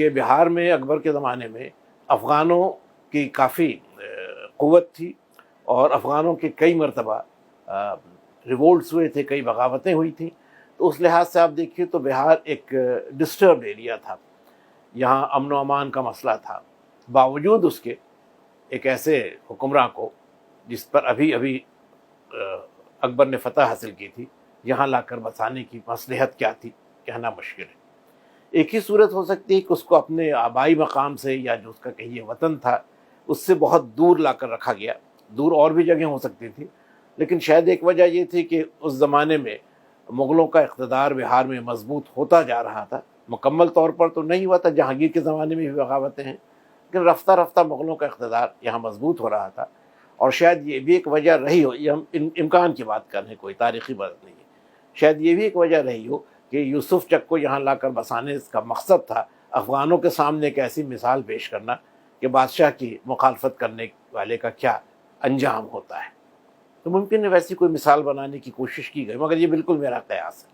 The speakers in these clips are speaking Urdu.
کہ بہار میں اکبر کے زمانے میں افغانوں کی کافی قوت تھی اور افغانوں کے کئی مرتبہ ریولٹس ہوئے تھے، کئی بغاوتیں ہوئی تھیں. تو اس لحاظ سے آپ دیکھیے تو بہار ایک ڈسٹربڈ ایریا تھا، یہاں امن و امان کا مسئلہ تھا. باوجود اس کے ایک ایسے حکمراں کو جس پر ابھی اکبر نے فتح حاصل کی تھی، یہاں لا کر بسانے کی مصلحت کیا تھی کہنا مشکل ہے. ایک ہی صورت ہو سکتی ہے کہ اس کو اپنے آبائی مقام سے یا جو اس کا کہیے وطن تھا اس سے بہت دور لا کر رکھا گیا. دور اور بھی جگہیں ہو سکتی تھیں، لیکن شاید ایک وجہ یہ تھی کہ اس زمانے میں مغلوں کا اقتدار بہار میں مضبوط ہوتا جا رہا تھا. مکمل طور پر تو نہیں ہوا تھا، جہانگیر کے زمانے میں بھی بغاوتیں ہیں، لیکن رفتہ رفتہ مغلوں کا اقتدار یہاں مضبوط ہو رہا تھا. اور شاید یہ بھی ایک وجہ رہی ہو، یہ ہم امکان کی بات کر رہے ہیں، کوئی تاریخی بات نہیں ہے، شاید یہ بھی ایک وجہ رہی ہو کہ یوسف چک کو یہاں لا کر بسانے کا مقصد تھا افغانوں کے سامنے ایک ایسی مثال پیش کرنا کہ بادشاہ کی مخالفت کرنے والے کا کیا انجام ہوتا ہے. تو ممکن ہے ویسی کوئی مثال بنانے کی کوشش کی گئی، مگر یہ بالکل میرا قیاس ہے.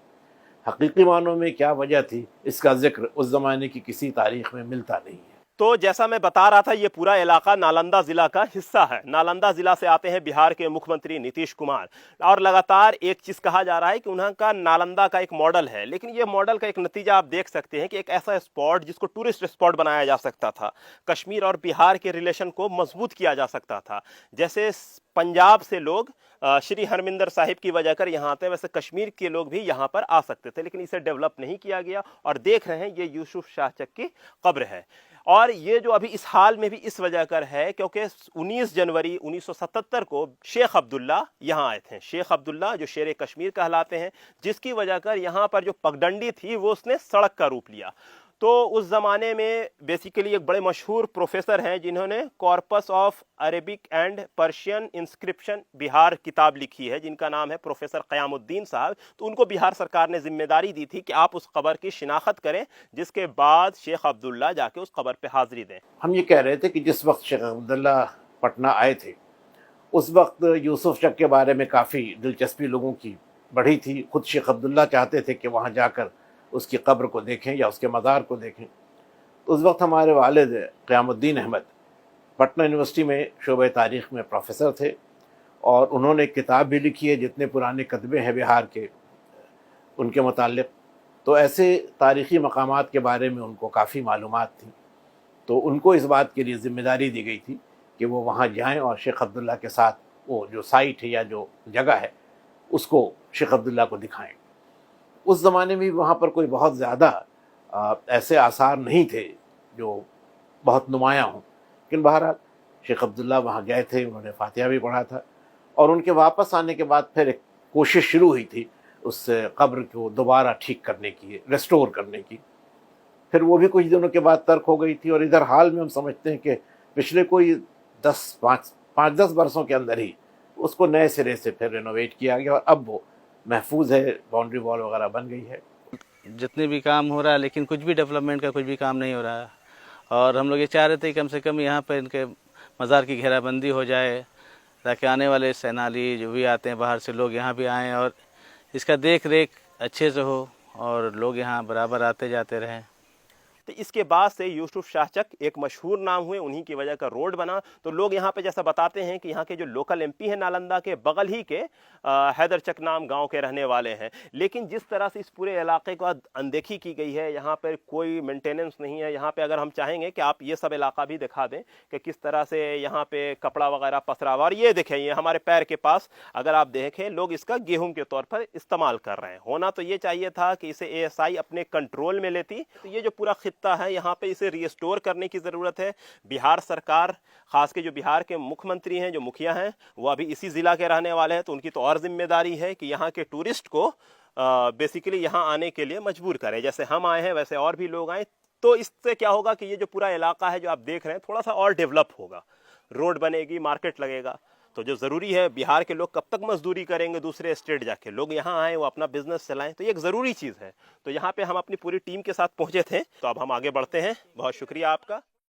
حقیقی معنوں میں کیا وجہ تھی اس کا ذکر اس زمانے کی کسی تاریخ میں ملتا نہیں ہے. تو جیسا میں بتا رہا تھا یہ پورا علاقہ نالندہ ضلع کا حصہ ہے. نالندہ ضلع سے آتے ہیں بہار کے مکھ منتری نتیش کمار، اور لگاتار ایک چیز کہا جا رہا ہے کہ انہوں کا نالندہ کا ایک ماڈل ہے. لیکن یہ ماڈل کا ایک نتیجہ آپ دیکھ سکتے ہیں کہ ایک ایسا اسپاٹ جس کو ٹورسٹ اسپاٹ بنایا جا سکتا تھا، کشمیر اور بہار کے ریلیشن کو مضبوط کیا جا سکتا تھا. جیسے پنجاب سے لوگ شری ہرمندر صاحب کی وجہ کر یہاں آتے ہیں، ویسے کشمیر کے لوگ بھی یہاں پر آ سکتے تھے، لیکن اسے ڈیولپ نہیں کیا گیا. اور دیکھ رہے ہیں یہ یوسف شاہ چک کی قبر ہے. اور یہ جو ابھی اس حال میں بھی اس وجہ کر ہے کیونکہ 19 جنوری 1977 کو شیخ عبداللہ یہاں آئے تھے. شیخ عبداللہ جو شیر کشمیر کہلاتے ہیں، جس کی وجہ کر یہاں پر جو پگڈنڈی تھی وہ اس نے سڑک کا روپ لیا. تو اس زمانے میں بیسیکلی ایک بڑے مشہور پروفیسر ہیں جنہوں نے corpus of Arabic and Persian inscription Bihar کتاب لکھی ہے، جن کا نام ہے پروفیسر قیام الدین صاحب. تو ان کو بہار سرکار نے ذمہ داری دی تھی کہ آپ اس قبر کی شناخت کریں، جس کے بعد شیخ عبداللہ جا کے اس قبر پہ حاضری دیں. ہم یہ کہہ رہے تھے کہ جس وقت شیخ عبداللہ پٹنہ آئے تھے اس وقت یوسف چک کے بارے میں کافی دلچسپی لوگوں کی بڑھی تھی. خود شیخ عبداللہ چاہتے تھے کہ وہاں جا کر اس کی قبر کو دیکھیں یا اس کے مزار کو دیکھیں. تو اس وقت ہمارے والد قیام الدین احمد پٹنہ یونیورسٹی میں شعبہ تاریخ میں پروفیسر تھے، اور انہوں نے ایک کتاب بھی لکھی ہے جتنے پرانے کتبے ہیں بہار کے ان کے متعلق. تو ایسے تاریخی مقامات کے بارے میں ان کو کافی معلومات تھیں. تو ان کو اس بات کے لیے ذمہ داری دی گئی تھی کہ وہ وہاں جائیں اور شیخ عبداللہ کے ساتھ وہ جو سائٹ ہے یا جو جگہ ہے اس کو شیخ عبداللہ کو دکھائیں. اس زمانے میں وہاں پر کوئی بہت زیادہ ایسے آثار نہیں تھے جو بہت نمایاں ہوں، لیکن بہرحال شیخ عبداللہ وہاں گئے تھے، انہوں نے فاتحہ بھی پڑھا تھا. اور ان کے واپس آنے کے بعد پھر ایک کوشش شروع ہوئی تھی اس قبر کو دوبارہ ٹھیک کرنے کی، ریسٹور کرنے کی. پھر وہ بھی کچھ دنوں کے بعد ترک ہو گئی تھی، اور ادھر حال میں ہم سمجھتے ہیں کہ پچھلے کوئی 5-10 برسوں کے اندر ہی اس کو نئے سرے سے پھر رینوویٹ کیا گیا، اور اب وہ محفوظ ہے، باؤنڈری وال وغیرہ بن گئی ہے. جتنے بھی کام ہو رہا ہے لیکن کچھ بھی ڈیولپمنٹ کا کچھ بھی کام نہیں ہو رہا ہے. اور ہم لوگ یہ چاہ رہے تھے کہ کم سے کم یہاں پہ ان کے مزار کی گھیرا بندی ہو جائے، تاکہ آنے والے سینالی جو بھی آتے ہیں باہر سے لوگ یہاں بھی آئیں اور اس کا دیکھ ریکھ اچھے سے ہو اور لوگ یہاں برابر آتے جاتے رہیں. تو اس کے بعد سے یوسف شاہ چک ایک مشہور نام ہوئے، انہی کی وجہ کا روڈ بنا. تو لوگ یہاں پہ جیسا بتاتے ہیں کہ یہاں کے جو لوکل ایم پی ہیں نالندہ کے، بغل ہی کے حیدر چک نام گاؤں کے رہنے والے ہیں. لیکن جس طرح سے اس پورے علاقے کو اندیکھی کی گئی ہے، یہاں پہ کوئی مینٹیننس نہیں ہے. یہاں پہ اگر ہم چاہیں گے کہ آپ یہ سب علاقہ بھی دکھا دیں کہ کس طرح سے یہاں پہ کپڑا وغیرہ پسرا ہوا. اور یہ دیکھیں، یہ ہمارے پیر کے پاس اگر آپ دیکھیں لوگ اس کا گیہوں کے طور پر استعمال کر رہے ہیں. ہونا تو یہ چاہیے تھا کہ اسے ASI اپنے کنٹرول میں لیتی. تو یہ جو پورا خطہ ہے یہاں پہ اسے ری اسٹور کرنے کی ضرورت ہے. بہار سرکار، خاص کے جو بہار کے مکھ منتری ہیں، جو مکھیا ہیں، وہ ابھی اسی ضلع کے رہنے والے ہیں. تو ان کی تو اور ذمہ داری ہے کہ یہاں کے ٹورسٹ کو بیسیکلی یہاں آنے کے لیے مجبور کریں. جیسے ہم آئے ہیں ویسے اور بھی لوگ آئیں. تو اس سے کیا ہوگا کہ یہ جو پورا علاقہ ہے جو آپ دیکھ رہے ہیں تھوڑا سا اور ڈیولپ ہوگا، روڈ بنے گی، مارکیٹ لگے گا. تو جو ضروری ہے، بہار کے لوگ کب تک مزدوری کریں گے دوسرے اسٹیٹ جا کے؟ لوگ یہاں آئیں، وہ اپنا بزنس چلائیں. تو یہ ایک ضروری چیز ہے. تو یہاں پہ ہم اپنی پوری ٹیم کے ساتھ پہنچے تھے. تو اب ہم آگے بڑھتے ہیں. بہت شکریہ آپ کا.